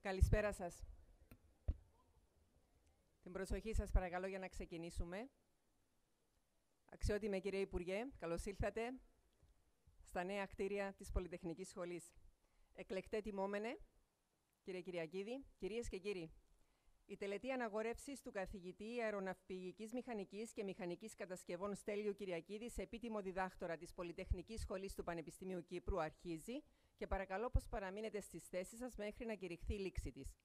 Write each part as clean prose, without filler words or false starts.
Καλησπέρα σας. Την προσοχή σας παρακαλώ για να ξεκινήσουμε. Αξιότιμε κύριε Υπουργέ, καλώς ήλθατε στα νέα κτίρια της Πολυτεχνικής Σχολής. Εκλεκτέ τιμώμενε, κύριε Κυριακίδη, κυρίες και κύριοι. Η τελετή αναγόρευσης του Καθηγητή Αεροναυπηγικής Μηχανικής και Μηχανικής Κατασκευών Στέλιου Κυριακίδη σε επίτιμο διδάκτορα της Πολυτεχνικής Σχολής του Πανεπιστημίου Κύπρου αρχίζει και παρακαλώ πως παραμείνετε στις θέσεις σας μέχρι να κηρυχθεί η λήξη της.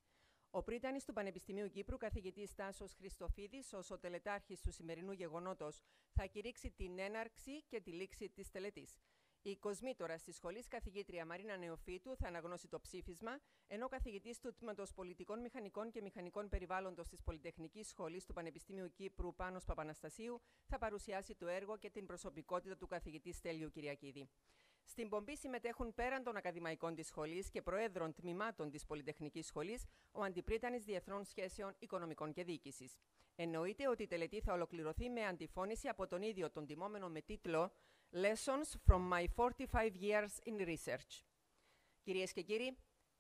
Ο Πρύτανης του Πανεπιστημίου Κύπρου, Καθηγητής Τάσος Χριστοφίδης, ως ο τελετάρχης του σημερινού γεγονότος, θα κηρύξει την έναρξη και τη λήξη της τελετής. Η Κοσμήτορας της Σχολής, Καθηγήτρια Μαρίνα Νεοφύτου, θα αναγνώσει το ψήφισμα, ενώ ο καθηγητής του Τμήματος Πολιτικών Μηχανικών και Μηχανικών Περιβάλλοντος της Πολυτεχνικής Σχολής του Πανεπιστημίου Κύπρου, Πάνο Παπαναστασίου, θα παρουσιάσει το έργο και την προσωπικότητα του καθηγητή Στέλιου Κυριακίδη. Στην πομπή συμμετέχουν πέραν των ακαδημαϊκών της σχολής και προέδρων τμήματων της Πολυτεχνικής Σχολής, ο Αντιπρύτανης Διεθνών Σχέσεων Οικονομικών και Διοίκησης. Εννοείται ότι η τελετή θα ολοκληρωθεί με αντιφώνηση από τον ίδιο τον τιμόμενο με τίτλο Lessons from my 45 years in research. Κυρίες και κύριοι,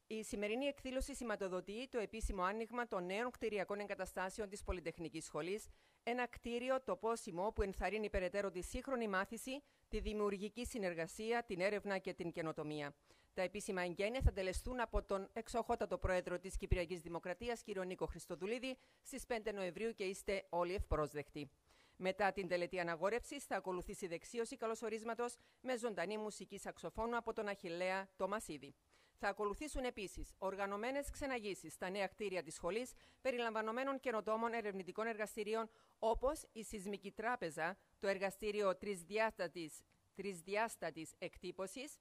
η σημερινή εκδήλωση σηματοδοτεί το επίσημο άνοιγμα των νέων κτηριακών εγκαταστάσεων της Πολυτεχνικής Σχολής, ένα κτίριο τοπόσιμο που ενθαρρύνει περαιτέρω τη σύγχρονη μάθηση, τη δημιουργική συνεργασία, την έρευνα και την καινοτομία. Τα επίσημα εγγένεια θα τελεστούν από τον εξοχότατο πρόεδρο της Κυπριακής Δημοκρατίας, κύριο Νίκο Χριστοδουλίδη, στις 5 Νοεμβρίου και είστε όλοι ευπρόσδεκτοι. Μετά την τελετή αναγόρευσης θα ακολουθήσει δεξίωση καλωσορίσματος με ζωντανή μουσική σαξοφώνου από τον Αχιλλέα Τομασίδη. Θα ακολουθήσουν επίσης οργανωμένες ξεναγήσεις στα νέα κτίρια της σχολής, περιλαμβανομένων καινοτόμων ερευνητικών εργαστηρίων, όπως η Σεισμική Τράπεζα, το εργαστήριο τρισδιάστατης εκτύπωσης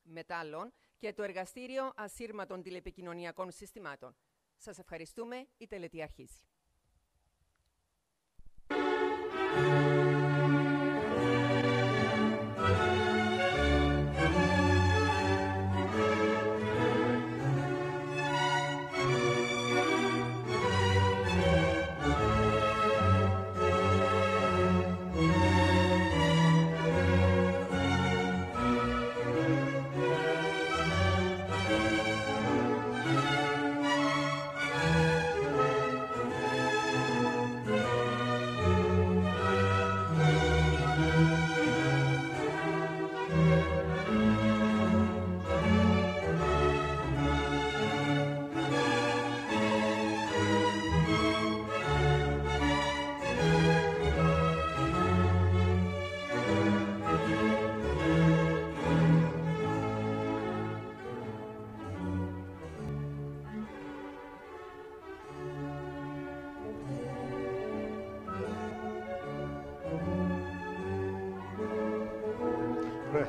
μετάλλων και το εργαστήριο ασύρματων τηλεπικοινωνιακών συστημάτων. Σας ευχαριστούμε. Η τελετή αρχίζει.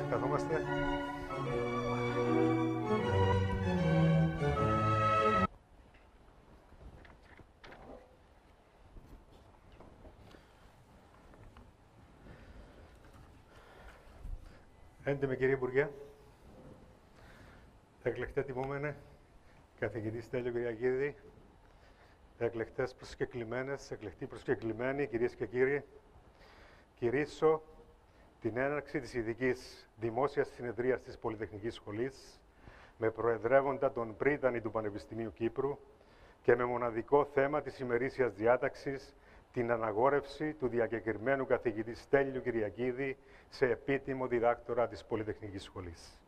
Καθόμαστε. Έντιμε κύριε Υπουργέ, εκλεκτέ τιμούμενε, καθηγητή Στέλιο Κυριακίδη, εκλεκτές προσκεκλημένες, εκλεκτοί προσκεκλημένοι, κυρίες και κύριοι, κηρύσω την έναρξη της ειδικής δημόσιας συνεδρίας της Πολυτεχνικής Σχολής με προεδρεύοντα τον Πρύτανη του Πανεπιστημίου Κύπρου και με μοναδικό θέμα της ημερήσιας διάταξης την αναγόρευση του διακεκριμένου καθηγητή Στέλιου Κυριακίδη σε επίτιμο διδάκτορα της Πολυτεχνικής Σχολής.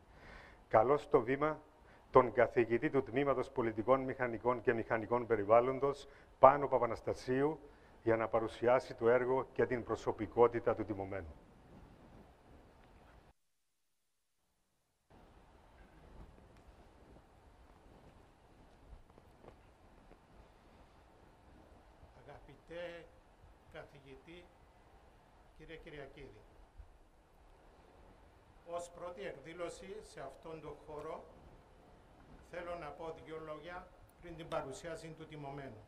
Καλώ στο βήμα τον καθηγητή του Τμήματος Πολιτικών Μηχανικών και Μηχανικών Περιβάλλοντος, Πάνο Παπαναστασίου, για να παρουσιάσει το έργο και την προσωπικότητα του τιμωμένου. Αγαπητέ καθηγητή, κύριε Κυριακίδη, ως πρώτη εκδήλωση σε αυτόν τον χώρο θέλω να πω δύο λόγια πριν την παρουσίαση του τιμωμένου.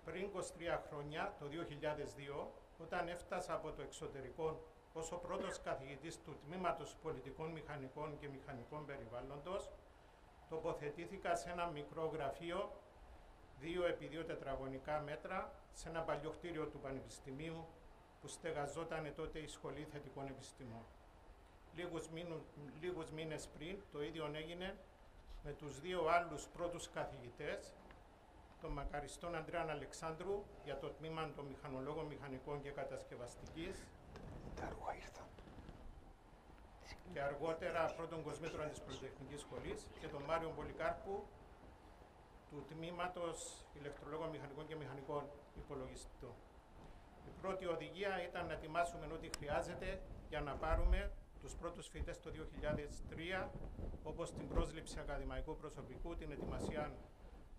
Πριν 23 χρόνια, το 2002, όταν έφτασα από το εξωτερικό ως ο πρώτος καθηγητής του Τμήματος Πολιτικών Μηχανικών και Μηχανικών Περιβάλλοντος, τοποθετήθηκα σε ένα μικρό γραφείο 2x2 τετραγωνικά μέτρα σε ένα παλιό κτίριο του Πανεπιστημίου που στεγαζόταν τότε η Σχολή Θετικών Επιστημών. Λίγους μήνες πριν το ίδιο έγινε με τους δύο άλλους πρώτους καθηγητές, τον μακαριστόν Ανδρέα Αλεξάνδρου για το τμήμα των Μηχανολόγων Μηχανικών και Κατασκευαστικής και αργότερα πρώτον κοσμήτωρα της Πολυτεχνικής Σχολής και τον Μάριο Πολυκάρπου του Τμήματος Ηλεκτρολόγων Μηχανικών και Μηχανικών Υπολογιστών. Η πρώτη οδηγία ήταν να ετοιμάσουμε ό,τι χρειάζεται για να πάρουμε τους πρώτους φοιτητές το 2003, όπως την πρόσληψη ακαδημαϊκού προσωπικού, την ετοιμασία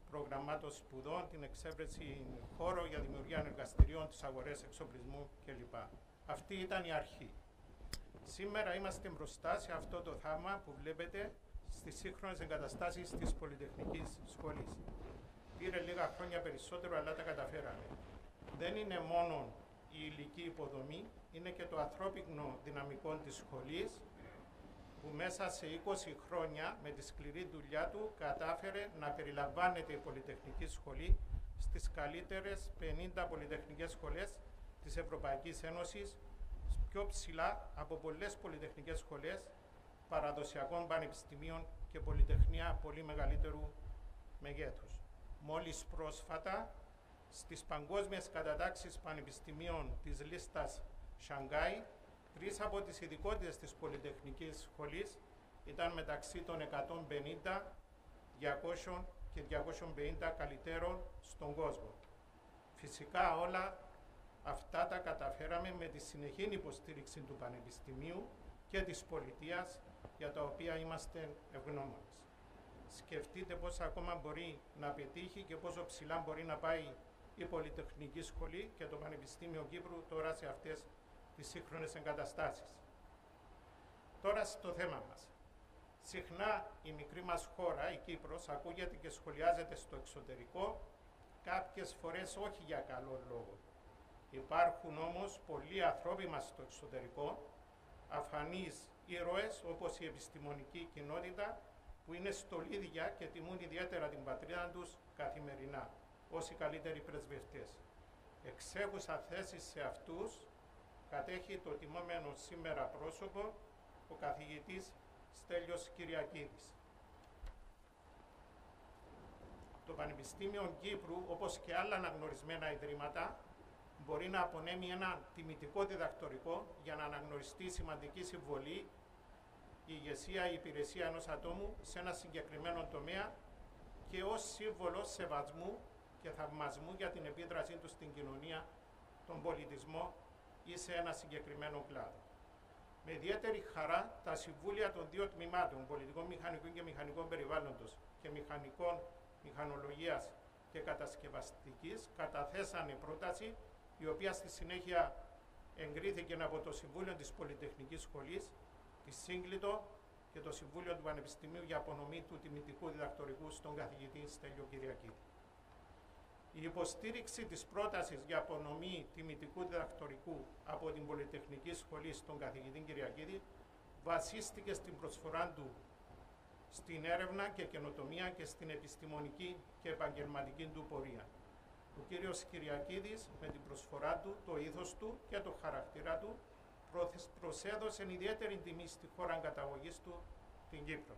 προγραμμάτων σπουδών, την εξέβρεση χώρο για δημιουργία εργαστηριών, τις αγορές εξοπλισμού κλπ. Αυτή ήταν η αρχή. Σήμερα είμαστε μπροστά σε αυτό το θαύμα που βλέπετε στις σύγχρονες εγκαταστάσεις της Πολυτεχνικής Σχολής. Πήρε λίγα χρόνια περισσότερο, αλλά τα καταφέραμε. Δεν είναι μόνο η υλική υποδομή, είναι και το ανθρώπινο δυναμικό της σχολής, που μέσα σε 20 χρόνια με τη σκληρή δουλειά του κατάφερε να περιλαμβάνεται η Πολυτεχνική Σχολή στις καλύτερες 50 πολυτεχνικές σχολές της Ευρωπαϊκής Ένωσης, πιο ψηλά από πολλές πολυτεχνικές σχολές παραδοσιακών πανεπιστημίων και πολυτεχνία πολύ μεγαλύτερου μεγέθους. Μόλις πρόσφατα, στις παγκόσμιες κατατάξεις πανεπιστημίων της λίστας Σανγκάι, 3 από τις ειδικότητες της Πολυτεχνικής Σχολής ήταν μεταξύ των 150, 200 και 250 καλύτερων στον κόσμο. Φυσικά όλα αυτά τα καταφέραμε με τη συνεχή υποστήριξη του Πανεπιστημίου και της πολιτείας, για τα οποία είμαστε ευγνώμονες. Σκεφτείτε πώς ακόμα μπορεί να πετύχει και πόσο ψηλά μπορεί να πάει η Πολυτεχνική Σχολή και το Πανεπιστήμιο Κύπρου τώρα σε αυτές τις σύγχρονες εγκαταστάσεις. Τώρα στο θέμα μας. Συχνά η μικρή μας χώρα, η Κύπρος, ακούγεται και σχολιάζεται στο εξωτερικό, κάποιες φορές όχι για καλό λόγο. Υπάρχουν όμως πολλοί ανθρώποι μας στο εξωτερικό, αφανείς ήρωες όπως η επιστημονική κοινότητα, που είναι στολίδια και τιμούν ιδιαίτερα την πατρίδα τους καθημερινά, ως οι καλύτεροι πρεσβευτές. Εξέχουσα θέση σε αυτούς κατέχει το τιμωμένο σήμερα πρόσωπο, ο καθηγητής Στέλιος Κυριακίδης. Το Πανεπιστήμιο Κύπρου, όπως και άλλα αναγνωρισμένα ιδρύματα, μπορεί να απονέμει ένα τιμητικό διδακτορικό για να αναγνωριστεί σημαντική συμβολή, η ηγεσία, η υπηρεσία ενός ατόμου σε ένα συγκεκριμένο τομέα και ως σύμβολο σεβασμού και θαυμασμού για την επίδρασή του στην κοινωνία, τον πολιτισμό ή σε ένα συγκεκριμένο κλάδο. Με ιδιαίτερη χαρά, τα συμβούλια των δύο τμήματων Πολιτικών Μηχανικών και Μηχανικών Περιβάλλοντος και Μηχανικών Μηχανολογίας και Κατασκευαστικής καταθέσανε πρόταση, η οποία στη συνέχεια εγκρίθηκε από το Συμβούλιο της Πολυτεχνικής Σχολής, τη Σύγκλιτο και το Συμβούλιο του Πανεπιστημίου για απονομή του τιμητικού διδακτορικού στον καθηγητή Στέλιο Κυριακίδη. Η υποστήριξη της πρότασης για απονομή τιμητικού διδακτορικού από την Πολυτεχνική Σχολή στον καθηγητή Κυριακίδη βασίστηκε στην προσφορά του στην έρευνα και καινοτομία και στην επιστημονική και επαγγελματική του πορεία. Ο κύριος Κυριακίδης, με την προσφορά του, το ήθος του και το χαρακτήρα του, προσέδωσε ιδιαίτερη τιμή στη χώρα καταγωγής του, την Κύπρο.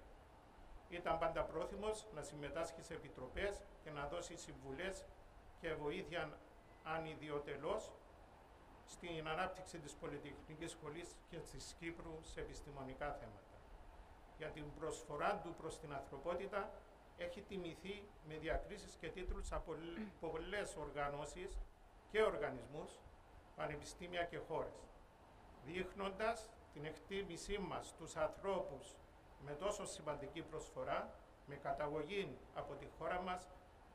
Ήταν πάντα πρόθυμος να συμμετάσχει σε επιτροπές και να δώσει συμβουλές και βοήθεια ανιδιοτελώς στην ανάπτυξη της Πολυτεχνικής Σχολής και της Κύπρου σε επιστημονικά θέματα. Για την προσφορά του προς την ανθρωπότητα έχει τιμηθεί με διακρίσεις και τίτλους από πολλές οργανώσεις και οργανισμούς, πανεπιστήμια και χώρες, δείχνοντας την εκτίμησή μας στους ανθρώπους με τόσο σημαντική προσφορά, με καταγωγή από τη χώρα μας,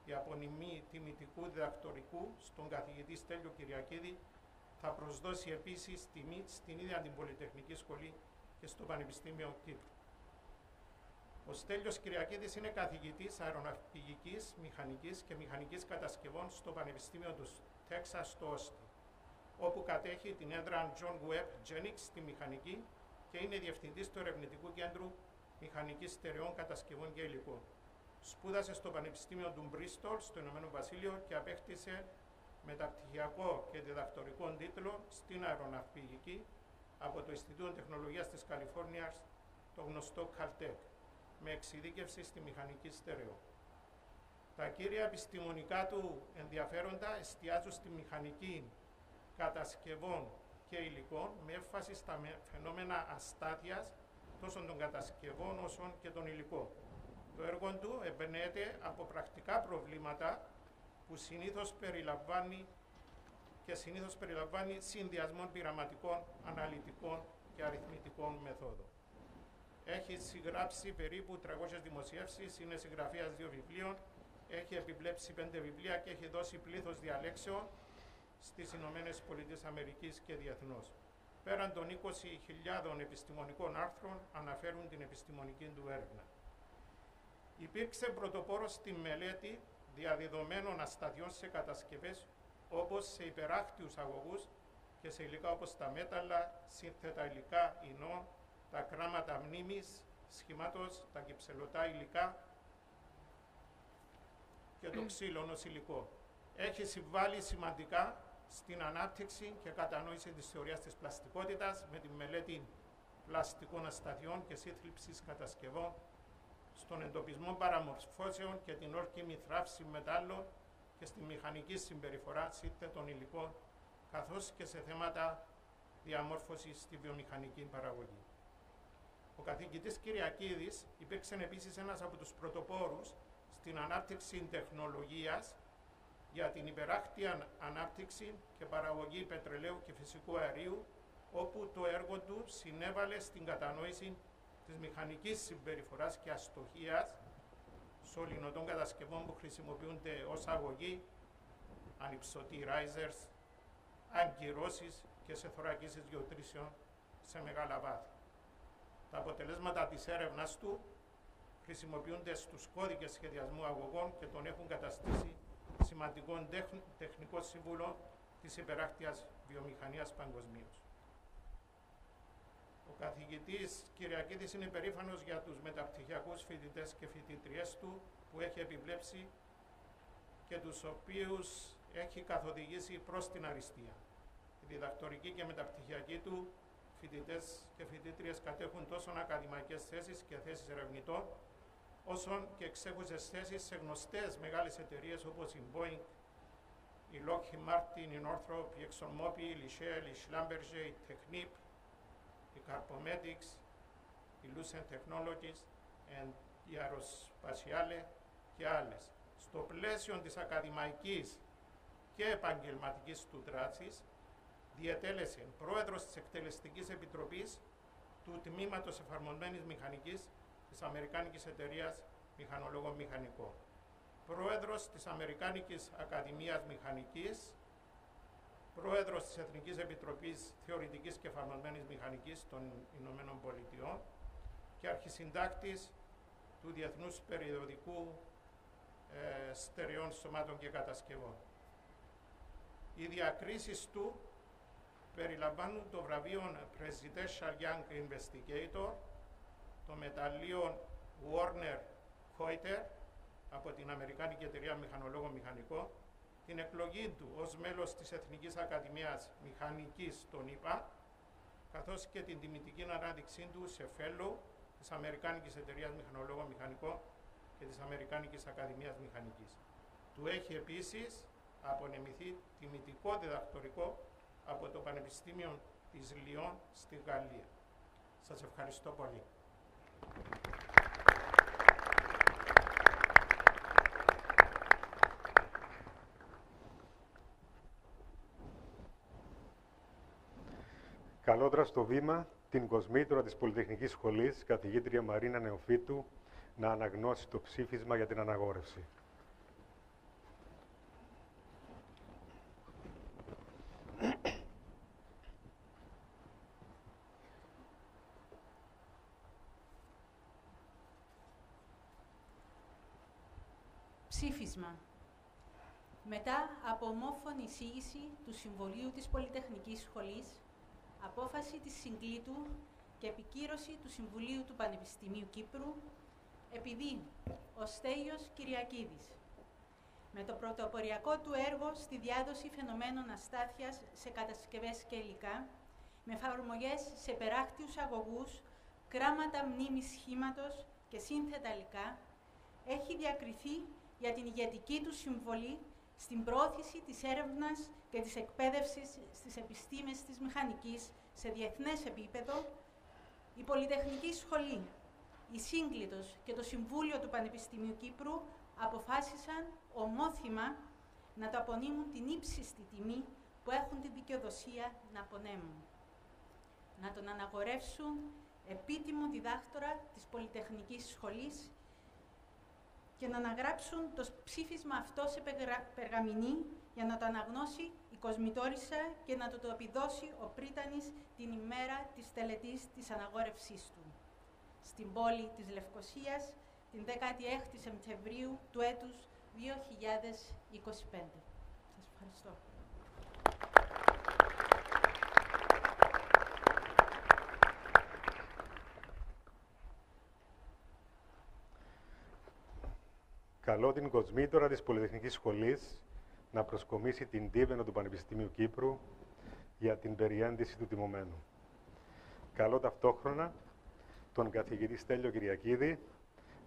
η απονομή τιμητικού διδακτορικού στον καθηγητή Στέλιο Κυριακίδη θα προσδώσει επίσης τιμή στην ίδια την Πολυτεχνική Σχολή και στο Πανεπιστήμιο Κύπρου. Ο Στέλιος Κυριακίδης είναι καθηγητής Αεροναυπηγικής Μηχανικής και Μηχανικής Κατασκευών στο Πανεπιστήμιο του Τέξας στο Όστι, όπου κατέχει την έδρα John Webb Jennings στη Μηχανική και είναι διευθυντής του Ερευνητικού Κέντρου Μηχανικής Στερεών Κατασκευών και Υλικών. Σπούδασε στο Πανεπιστήμιο του Μπρίστολ στο Ηνωμένο Βασίλειο και απέκτησε μεταπτυχιακό και διδακτορικό τίτλο στην αεροναυπηγική από το Ινστιτούτο Τεχνολογίας της Καλιφόρνιας, το γνωστό Caltech. με εξειδίκευση στη μηχανική στερεό. Τα κύρια επιστημονικά του ενδιαφέροντα εστιάζουν στη μηχανική κατασκευών και υλικών με έμφαση στα φαινόμενα αστάθειας τόσο των κατασκευών όσο και των υλικών. Το έργο του εμπνέεται από πρακτικά προβλήματα που συνήθως περιλαμβάνει συνδυασμό πειραματικών, αναλυτικών και αριθμητικών μεθόδων. Έχει συγγράψει περίπου 300 δημοσιεύσεις, είναι συγγραφέας 2 βιβλίων, έχει επιβλέψει 5 βιβλία και έχει δώσει πλήθος διαλέξεων στις Ηνωμένες Πολιτείες Αμερικής και διεθνώς. Πέραν των 20.000 επιστημονικών άρθρων αναφέρουν την επιστημονική του έρευνα. Υπήρξε πρωτοπόρος στη μελέτη διαδεδομένων ασταθειών σε κατασκευές όπως σε υπεράκτιους αγωγούς και σε υλικά όπως τα μέταλλα, σύνθετα υλικά ινών, τα κράματα μνήμης, σχήματος, τα κυψελωτά υλικά και το ξύλο ως υλικό. Έχει συμβάλει σημαντικά στην ανάπτυξη και κατανόηση της θεωρίας της πλαστικότητας με τη μελέτη πλαστικών ασταθειών και σύθλιψης κατασκευών, στον εντοπισμό παραμορφώσεων και την όρκιμη θράψη μετάλλων και στη μηχανική συμπεριφορά σύνθετων υλικών, καθώς και σε θέματα διαμόρφωσης στη βιομηχανική παραγωγή. Ο καθηγητής Κυριακίδης υπήρξε επίσης ένας από τους πρωτοπόρους στην ανάπτυξη τεχνολογίας για την υπεράκτια ανάπτυξη και παραγωγή πετρελαίου και φυσικού αερίου, όπου το έργο του συνέβαλε στην κατανόηση της μηχανικής συμπεριφοράς και αστοχίας σωληνωτών κατασκευών που χρησιμοποιούνται ως αγωγή, ανυψωτοί risers, αγκυρώσεις και σε θωρακίσεις γεωτρήσεων σε μεγάλα βάθη. Τα αποτελέσματα της έρευνας του χρησιμοποιούνται στους κώδικες σχεδιασμού αγωγών και τον έχουν καταστήσει σημαντικών τεχνικό σύμβουλο της υπεράκτιας βιομηχανίας παγκοσμίως. Ο καθηγητής Κυριακίδης είναι περήφανος για τους μεταπτυχιακούς φοιτητές και φοιτητριές του που έχει επιβλέψει και τους οποίους έχει καθοδηγήσει προς την αριστεία. Η διδακτορική και μεταπτυχιακή του φοιτητές και φοιτήτριες κατέχουν τόσο ακαδημαϊκές θέσεις και θέσεις ερευνητών, όσο και εξέχουσες θέσεις σε γνωστές μεγάλες εταιρείες όπως η Boeing, η Lockheed Martin, η Northrop, η ExxonMobil, η Shell, η Schlumberger, η Technip, η Carpomedics, η Lucent Technologies, η Aerospatiale και άλλες. Στο πλαίσιο της ακαδημαϊκής και επαγγελματικής του δράσης, διετέλεσε πρόεδρος της Εκτελεστικής Επιτροπής του Τμήματος Εφαρμοσμένης Μηχανικής της Αμερικάνικης Εταιρείας Μηχανολόγων Μηχανικών, πρόεδρος της Αμερικάνικης Ακαδημίας Μηχανικής, πρόεδρος της Εθνικής Επιτροπής Θεωρητικής και Εφαρμοσμένης Μηχανικής των Ηνωμένων Πολιτειών και αρχισυντάκτης του Διεθνούς Περιοδικού Στερεών Σωμάτων και Κατασκευών. Οι διακρίσεις του περιλαμβάνουν το βραβείο Presidential Young Investigator, το μεταλλείο Warner Coiter από την Αμερικάνικη Εταιρεία Μηχανολόγων Μηχανικών, την εκλογή του ως μέλος της Εθνικής Ακαδημίας Μηχανικής των ΗΠΑ, καθώς και την τιμητική ανάδειξή του σε Fellow της Αμερικάνικης Εταιρείας Μηχανολόγων Μηχανικών και της Αμερικάνικης Ακαδημίας Μηχανικής. Του έχει επίσης απονεμηθεί τιμητικό διδακτορικό από το Πανεπιστήμιο της Λιών στη Γαλλία. Σας ευχαριστώ πολύ. Καλώ στο βήμα την Κοσμήτωρα της Πολυτεχνικής Σχολής, Καθηγήτρια Μαρίνα Νεοφύτου, να αναγνώσει το ψήφισμα για την αναγόρευση. Ψήφισμα. Μετά από ομόφωνη εισήγηση του Συμβουλίου της Πολυτεχνικής Σχολής, απόφαση της συγκλήτου και επικύρωση του Συμβουλίου του Πανεπιστημίου Κύπρου, επειδή ο Στέλιος Κυριακίδης, με το πρωτοποριακό του έργο στη διάδοση φαινομένων αστάθειας σε κατασκευές και υλικά, με εφαρμογές σε περάκτιους αγωγούς, κράματα μνήμης σχήματος και σύνθετα υλικά, έχει διακριθεί για την ηγετική του συμβολή στην προώθηση της έρευνας και της εκπαίδευσης στις επιστήμες της μηχανικής σε διεθνές επίπεδο. Η Πολυτεχνική Σχολή, η Σύγκλιτος και το Συμβούλιο του Πανεπιστημίου Κύπρου αποφάσισαν ομόθυμα να το απονείμουν την ύψιστη τιμή που έχουν τη δικαιοδοσία να απονέμουν. Να τον αναγορεύσουν επίτιμο διδάκτορα της Πολυτεχνικής Σχολής και να αναγράψουν το ψήφισμα αυτό σε περγαμηνή για να το αναγνώσει η Κοσμητόρισσα και να το επιδώσει ο Πρύτανης την ημέρα της τελετής της αναγόρευσής του, στην πόλη της Λευκωσίας, την 16η Σεπτεμβρίου του έτους 2025. Σας ευχαριστώ. Καλώ την Κοσμήτωρα της Πολυτεχνικής Σχολής να προσκομίσει την Δίβαινο του Πανεπιστημίου Κύπρου για την περιέντηση του τιμωμένου. Καλώ ταυτόχρονα τον καθηγητή Στέλιο Κυριακίδη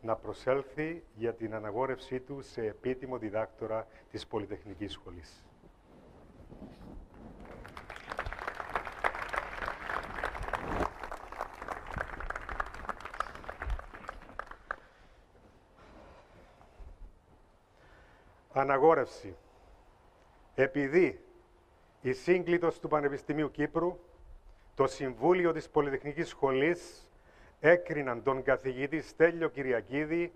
να προσέλθει για την αναγόρευσή του σε επίτιμο διδάκτορα της Πολυτεχνικής Σχολής. Αναγόρευση. Επειδή η Σύγκλιτος του Πανεπιστημίου Κύπρου, το Συμβούλιο της Πολυτεχνικής Σχολής έκριναν τον καθηγητή Στέλιο Κυριακίδη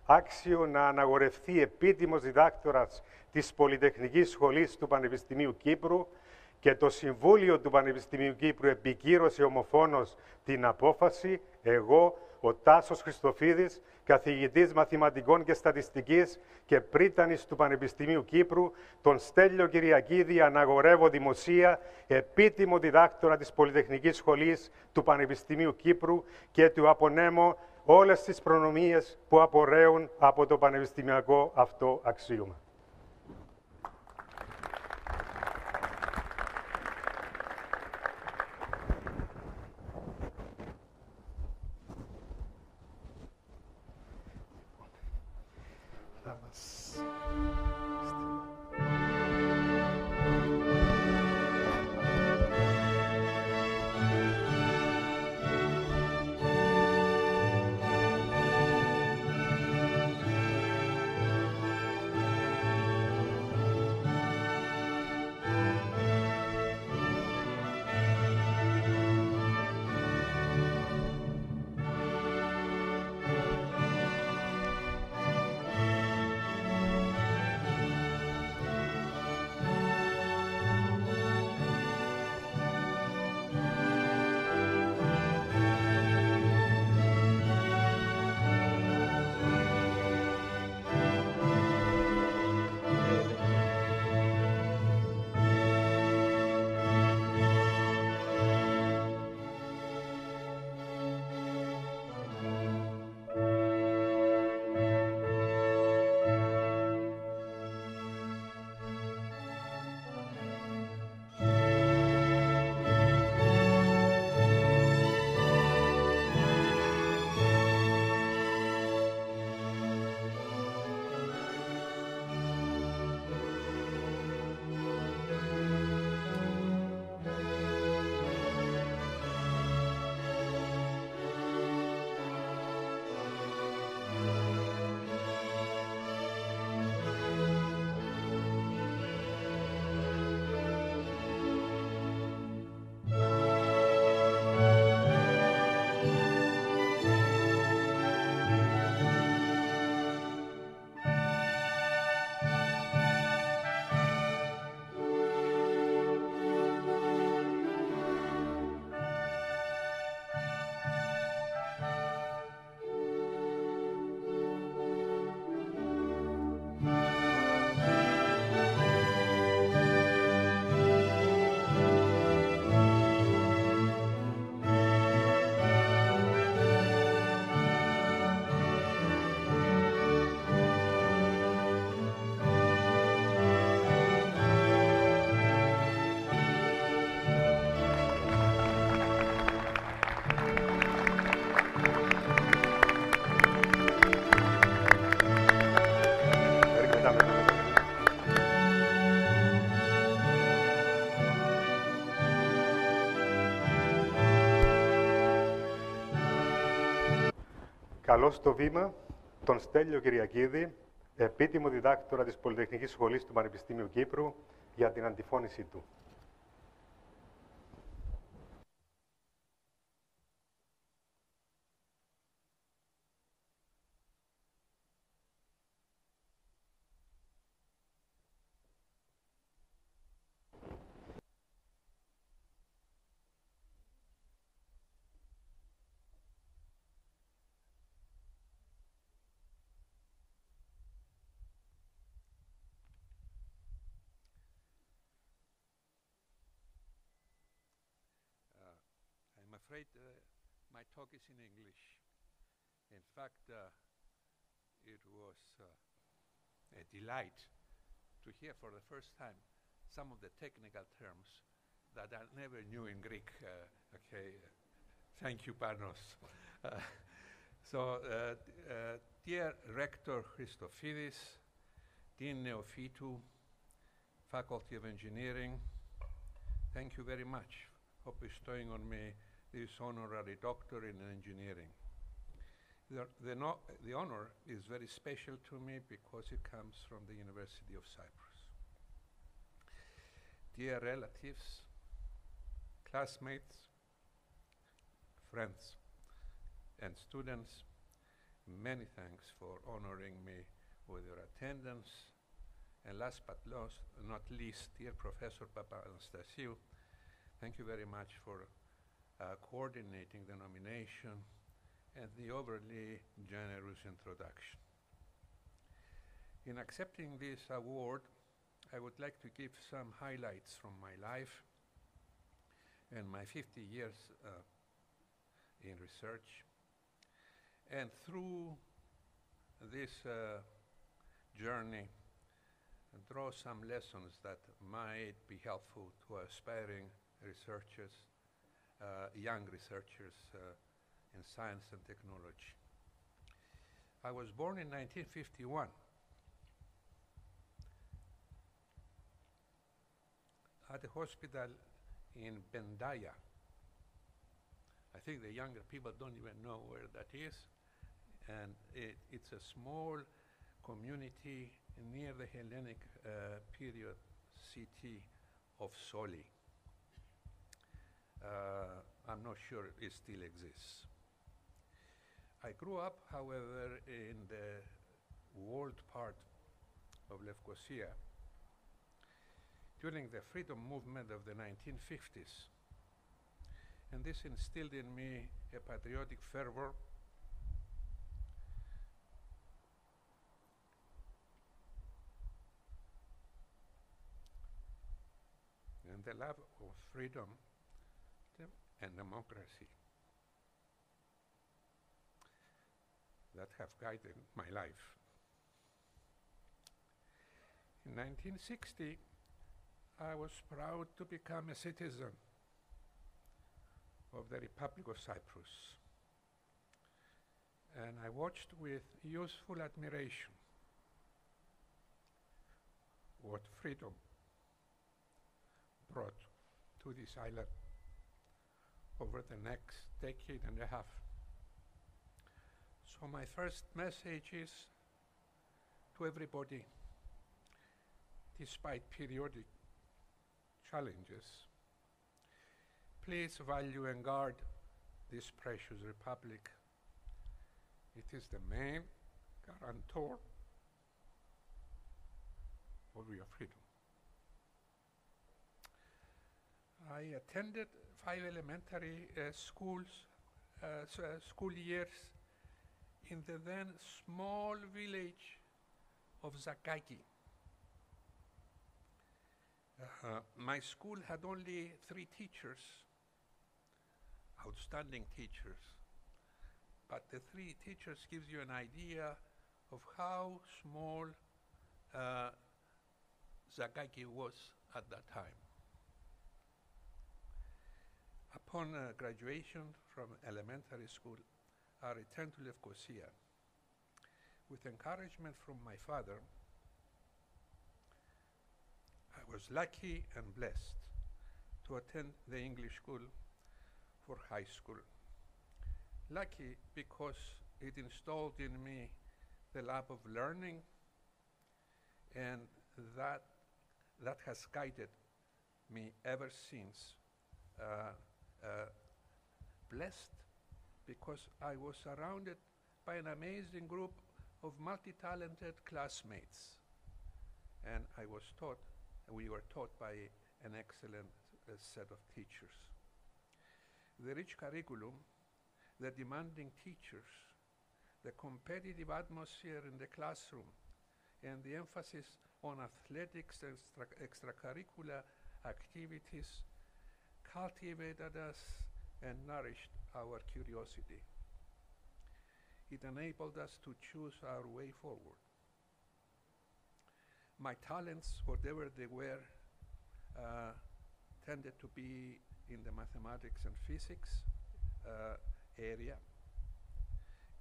άξιο να αναγορευτεί επίτιμος διδάκτορας της Πολυτεχνικής Σχολής του Πανεπιστημίου Κύπρου και το Συμβούλιο του Πανεπιστημίου Κύπρου επικύρωσε ομοφόνος την απόφαση, εγώ, ο Τάσος Χριστοφίδης, καθηγητής Μαθηματικών και Στατιστικής και Πρύτανης του Πανεπιστημίου Κύπρου, τον Στέλιο Κυριακίδη αναγορεύω δημοσία επίτιμο διδάκτορα της Πολυτεχνικής Σχολής του Πανεπιστημίου Κύπρου και του απονέμω όλες τις προνομίες που απορρέουν από το πανεπιστημιακό αυτό αξίωμα. Καλώ στο βήμα τον Στέλιο Κυριακίδη, επίτιμο διδάκτορα της Πολυτεχνικής Σχολής του Πανεπιστημίου Κύπρου, για την αντιφώνησή του. I'm afraid my talk is in English. In fact, it was a delight to hear for the first time some of the technical terms that I never knew in Greek. Okay, thank you, Panos. Dear Rector Christofidis, Dean Neofytu, Faculty of Engineering, thank you very much for bestowing on me this honorary doctorate in engineering. The honor is very special to me because it comes from the University of Cyprus. Dear relatives, classmates, friends, and students, many thanks for honoring me with your attendance. And last but not least, dear Professor Papanastasiou, thank you very much for coordinating the nomination and the overly generous introduction. In accepting this award, I would like to give some highlights from my life and my 50 years in research. And through this journey, draw some lessons that might be helpful to aspiring researchers, young researchers in science and technology. I was born in 1951. At a hospital in Bendaya. I think the younger people don't even know where that is. And it's a small community near the Hellenic period city of Soli. I'm not sure it still exists. I grew up, however, in the world part of Lefkosia during the freedom movement of the 1950s. And this instilled in me a patriotic fervor and the love of freedom and democracy that have guided my life. In 1960, I was proud to become a citizen of the Republic of Cyprus. And I watched with youthful admiration what freedom brought to this island over the next decade and a half. So my first message is to everybody, despite periodic challenges, please value and guard this precious republic. It is the main guarantor of your freedom. I attended 5 elementary school years in the then small village of Zakaki. My school had only 3 teachers, outstanding teachers, but the 3 teachers gives you an idea of how small Zakaki was at that time. Upon graduation from elementary school, I returned to Lefkosia. With encouragement from my father, I was lucky and blessed to attend the English school for high school. Lucky because it installed in me the love of learning, and that has guided me ever since. Blessed because I was surrounded by an amazing group of multi-talented classmates, and we were taught by an excellent set of teachers. The rich curriculum, the demanding teachers, the competitive atmosphere in the classroom, and the emphasis on athletics and extracurricular activities cultivated us and nourished our curiosity. It enabled us to choose our way forward. My talents, whatever they were, tended to be in the mathematics and physics area,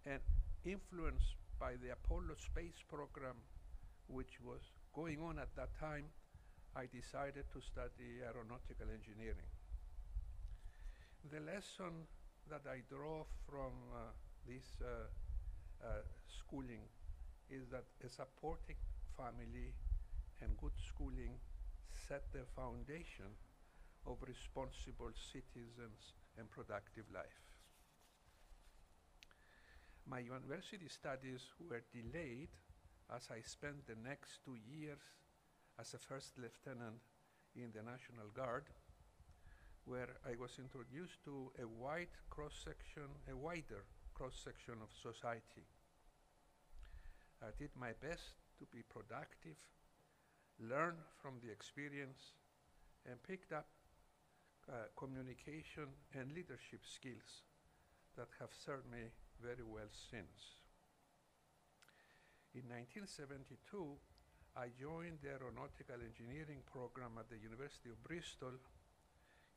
and influenced by the Apollo space program, which was going on at that time, I decided to study aeronautical engineering. The lesson that I draw from this schooling is that a supporting family and good schooling set the foundation of responsible citizens and productive life. My university studies were delayed as I spent the next 2 years as a first lieutenant in the National Guard, where I was introduced to a wider cross-section of society. I did my best to be productive, learn from the experience, and picked up communication and leadership skills that have served me very well since. In 1972, I joined the aeronautical engineering program at the University of Bristol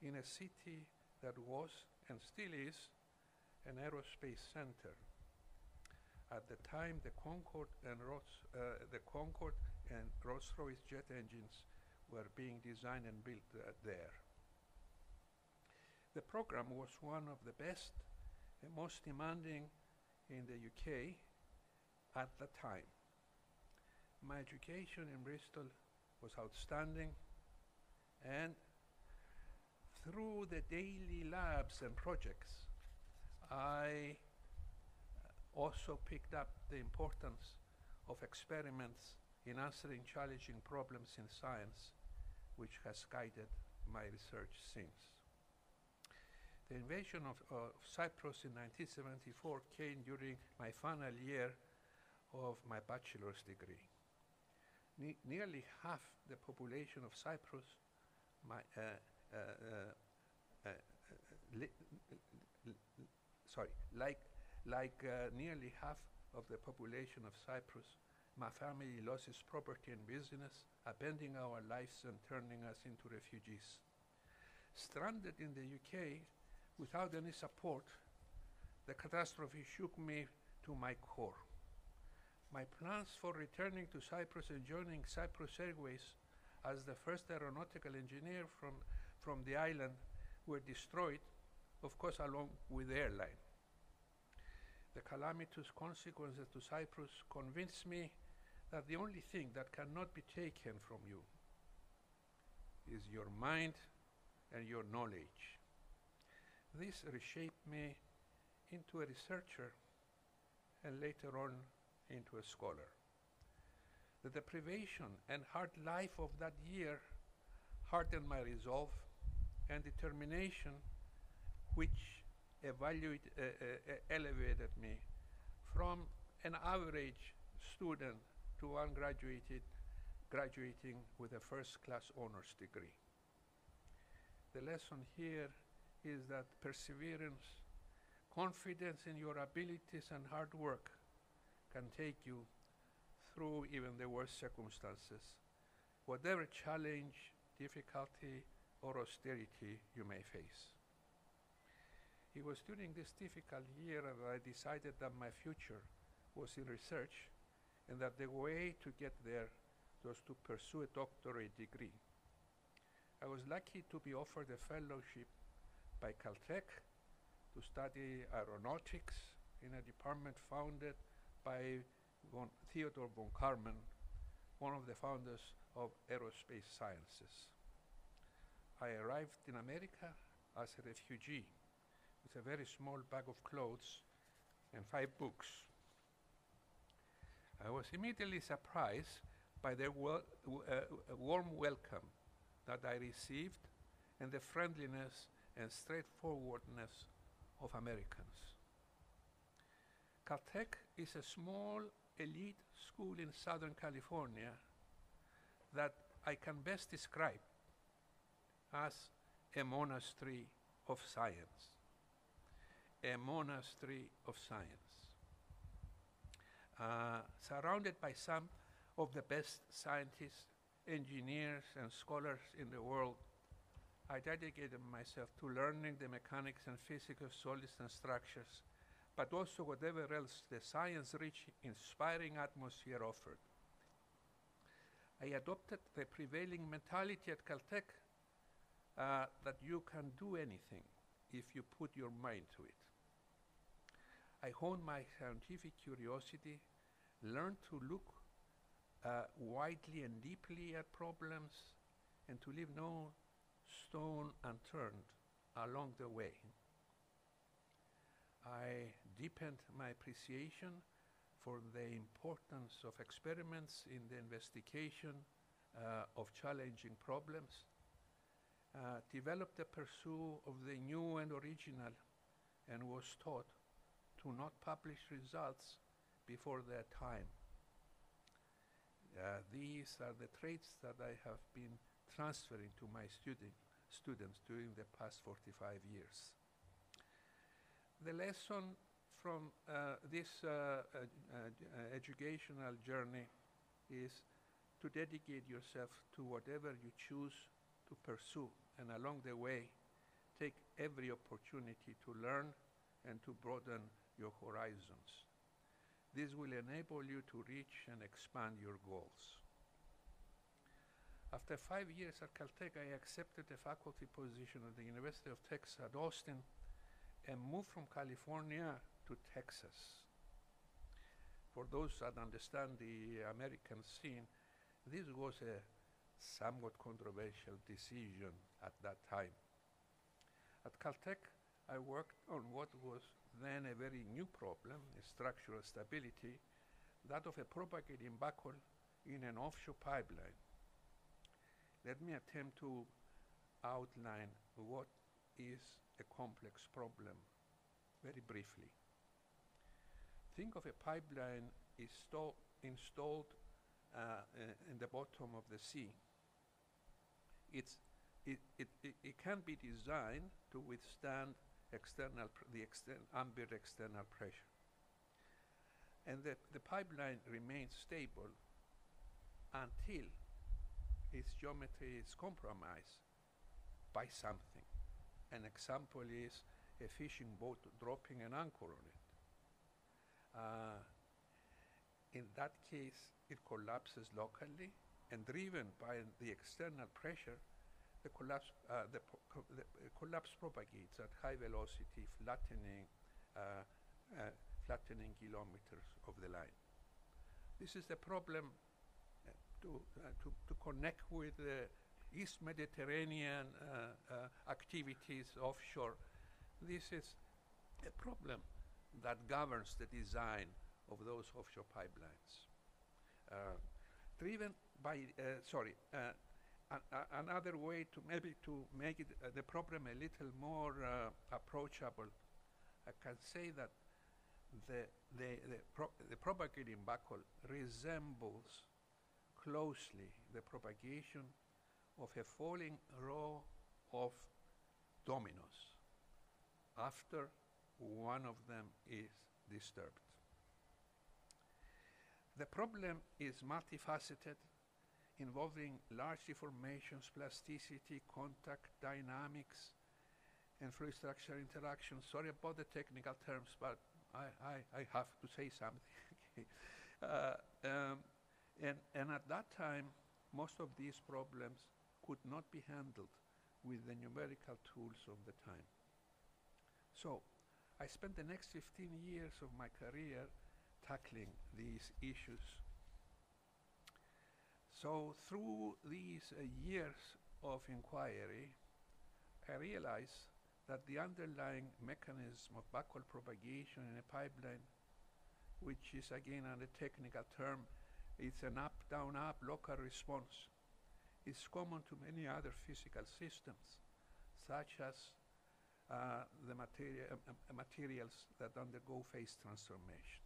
in a city that was and still is an aerospace center. At the time, the Concorde and Rolls-Royce jet engines were being designed and built there. The program was one of the best and most demanding in the UK at the time. My education in Bristol was outstanding, and through the daily labs and projects, I also picked up the importance of experiments in answering challenging problems in science, which has guided my research since. The invasion of Cyprus in 1974 came during my final year of my bachelor's degree. Nearly half the population of Cyprus, nearly half of the population of Cyprus, my family lost its property and business, upending our lives and turning us into refugees. Stranded in the UK without any support, the catastrophe shook me to my core. My plans for returning to Cyprus and joining Cyprus Airways as the first aeronautical engineer from the island were destroyed, of course, along with the airline. The calamitous consequences to Cyprus convinced me that the only thing that cannot be taken from you is your mind and your knowledge. This reshaped me into a researcher and later on into a scholar. The deprivation and hard life of that year hardened my resolve and determination, which elevated me from an average student to one graduating with a first-class honors degree. The lesson here is that perseverance, confidence in your abilities, and hard work can take you through even the worst circumstances, whatever challenge, difficulty, or austerity you may face. It was during this difficult year that I decided that my future was in research and that the way to get there was to pursue a doctorate degree. I was lucky to be offered a fellowship by Caltech to study aeronautics in a department founded by Theodore von Karman, one of the founders of aerospace sciences. I arrived in America as a refugee with a very small bag of clothes and 5 books. I was immediately surprised by the warm welcome that I received and the friendliness and straightforwardness of Americans. Caltech is a small elite school in Southern California that I can best describe as a monastery of science. A monastery of science. Surrounded by some of the best scientists, engineers, and scholars in the world, I dedicated myself to learning the mechanics and physics of solids and structures, but also whatever else the science-rich, inspiring atmosphere offered. I adopted the prevailing mentality at Caltech that you can do anything if you put your mind to it. I honed my scientific curiosity, learned to look widely and deeply at problems, and to leave no stone unturned along the way. I deepened my appreciation for the importance of experiments in the investigation of challenging problems, developed a pursuit of the new and original, and was taught to not publish results before their time. These are the traits that I have been transferring to my students during the past 45 years. The lesson from this educational journey is to dedicate yourself to whatever you choose to pursue, and along the way, take every opportunity to learn and to broaden your horizons. This will enable you to reach and expand your goals. After 5 years at Caltech, I accepted a faculty position at the University of Texas at Austin and moved from California to Texas. For those that understand the American scene, this was a somewhat controversial decision at that time. At Caltech, I worked on what was then a very new problem, structural stability, that of a propagating buckle in an offshore pipeline. Let me attempt to outline what is a complex problem very briefly. Think of a pipeline installed in the bottom of the sea. It can be designed to withstand ambient external pressure. And the pipeline remains stable until its geometry is compromised by something. An example is a fishing boat dropping an anchor on it. In that case, it collapses locally, and driven by the external pressure, the collapse propagates at high velocity, flattening kilometers of the line. This is the problem to connect with the East Mediterranean activities offshore. This is a problem that governs the design of those offshore pipelines. Driven by, another way to maybe to make it, the problem a little more approachable, I can say that the propagating buckle resembles closely the propagation of a falling row of dominoes after one of them is disturbed. The problem is multifaceted, involving large deformations, plasticity, contact dynamics, and fluid structure interaction. Sorry about the technical terms, but I have to say something. And at that time, most of these problems could not be handled with the numerical tools of the time. So I spent the next 15 years of my career tackling these issues. So through these years of inquiry, I realized that the underlying mechanism of backward propagation in a pipeline, which is again on a technical term, it's an up, down, up local response, is common to many other physical systems, such as the materials that undergo phase transformation.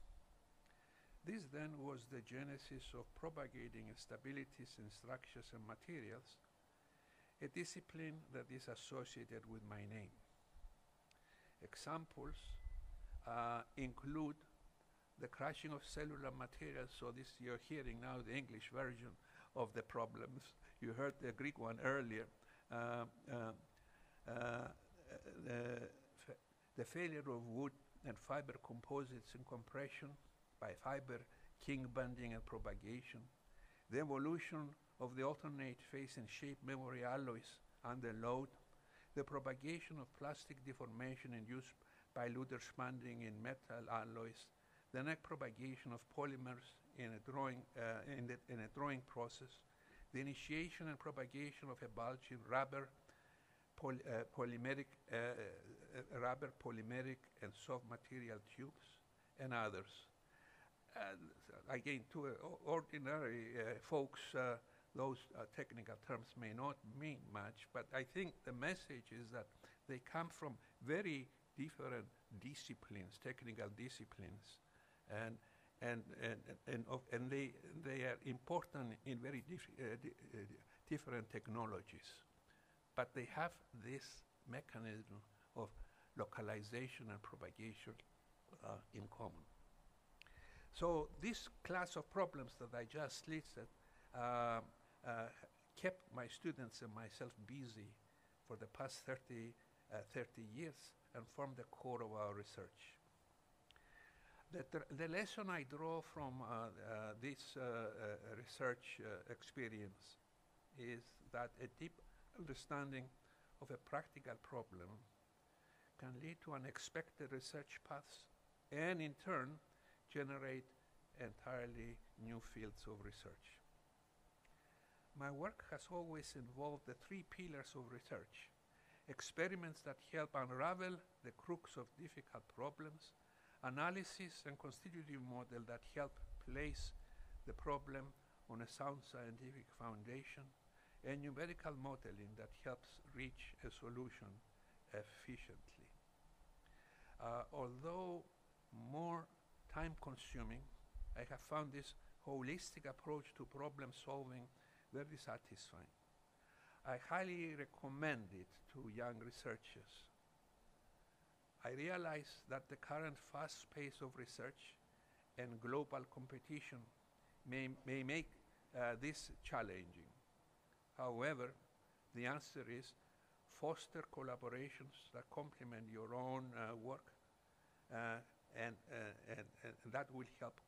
This then was the genesis of propagating stabilities in structures and materials, a discipline that is associated with my name. Examples include the crashing of cellular materials. So this, you're hearing now the English version of the problems. You heard the Greek one earlier. The failure of wood and fiber composites in compression by fiber king bending and propagation, the evolution of the alternate phase and shape memory alloys under load, the propagation of plastic deformation induced by Luder-Spanding in metal alloys, the neck propagation of polymers in a drawing process, the initiation and propagation of a bulge in rubber, polymeric and soft material tubes, and others. Again, to ordinary folks, those technical terms may not mean much, but I think the message is that they come from very different disciplines, technical disciplines, and they are important in very different technologies, but they have this mechanism of localization and propagation in common. So this class of problems that I just listed kept my students and myself busy for the past 30 years and formed the core of our research. The lesson I draw from this research experience is that a deep understanding of a practical problem can lead to unexpected research paths and in turn generate entirely new fields of research. My work has always involved the three pillars of research: experiments that help unravel the crux of difficult problems, analysis and constitutive model that help place the problem on a sound scientific foundation, and numerical modeling that helps reach a solution efficiently. Although more time-consuming, I have found this holistic approach to problem solving very satisfying. I highly recommend it to young researchers. I realize that the current fast pace of research and global competition may make this challenging. However, the answer is foster collaborations that complement your own work, and that will help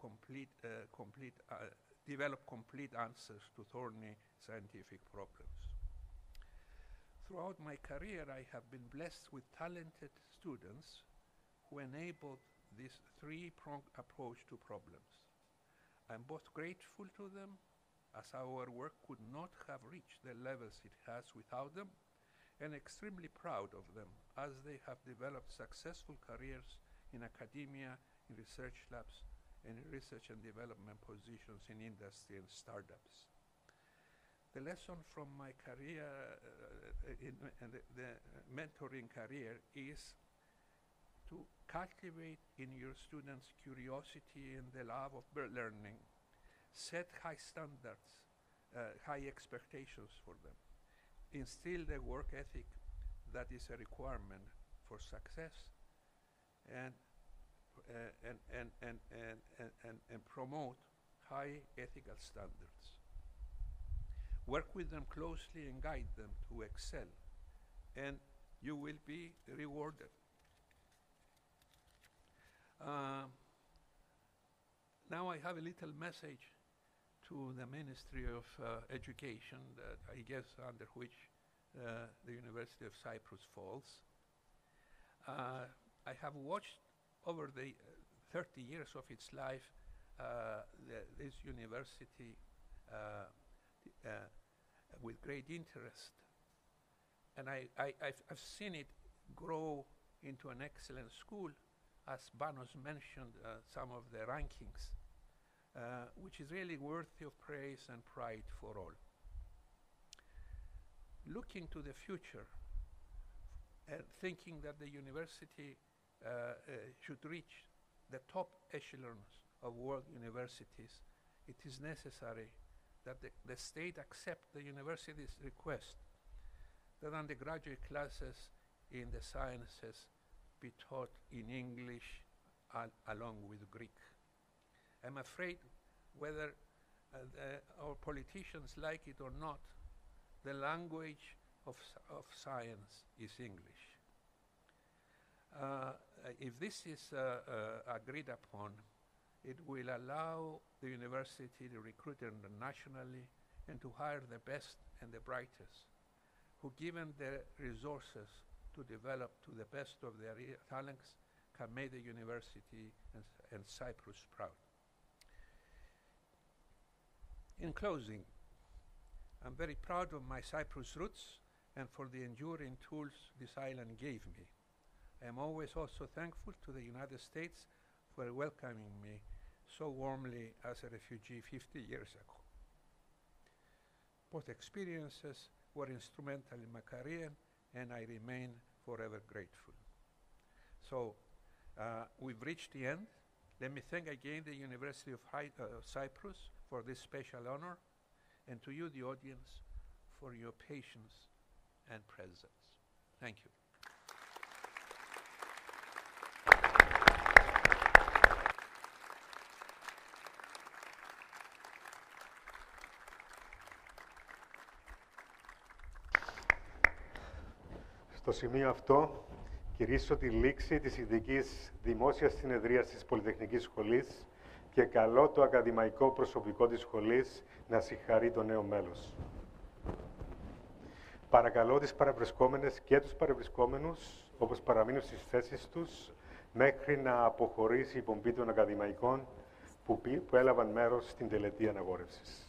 develop complete answers to thorny scientific problems. Throughout my career, I have been blessed with talented students who enabled this three-pronged approach to problems. I'm both grateful to them, as our work could not have reached the levels it has without them, and extremely proud of them, as they have developed successful careers in academia, in research labs, and in research and development positions in industry and startups. The lesson from my career, the mentoring career, is to cultivate in your students curiosity and the love of learning, set high standards, high expectations for them, instill the work ethic that is a requirement for success, and promote high ethical standards. Work with them closely and guide them to excel, and you will be rewarded. Now I have a little message to the Ministry of Education, that I guess under which the University of Cyprus falls. I have watched over the 30 years of its life this university with great interest. And I've seen it grow into an excellent school, as Panos mentioned some of the rankings, which is really worthy of praise and pride for all. Looking to the future and thinking that the university should reach the top echelons of world universities, it is necessary that the state accept the university's request that undergraduate classes in the sciences be taught in English along with Greek. I'm afraid whether our politicians like it or not, the language of science is English. If this is agreed upon, it will allow the university to recruit internationally and to hire the best and the brightest, who, given the resources to develop to the best of their talents, can make the university and Cyprus proud. In closing, I'm very proud of my Cyprus roots and for the enduring tools this island gave me. I am always also thankful to the United States for welcoming me so warmly as a refugee 50 years ago. Both experiences were instrumental in my career, and I remain forever grateful. So we've reached the end. Let me thank again the University of Cyprus for this special honor, and to you, the audience, for your patience and presence. Thank you. Στο σημείο αυτό, κηρύσω τη λήξη της ειδικής δημόσιας συνεδρίας της Πολυτεχνικής Σχολής και καλώ το ακαδημαϊκό προσωπικό της σχολής να συγχαρεί το νέο μέλος. Παρακαλώ τις παρευρισκόμενες και τους παρευρισκόμενους, όπως παραμείνουν στις θέσεις τους, μέχρι να αποχωρήσει η πομπή των ακαδημαϊκών που έλαβαν μέρος στην τελετή αναγόρευσης.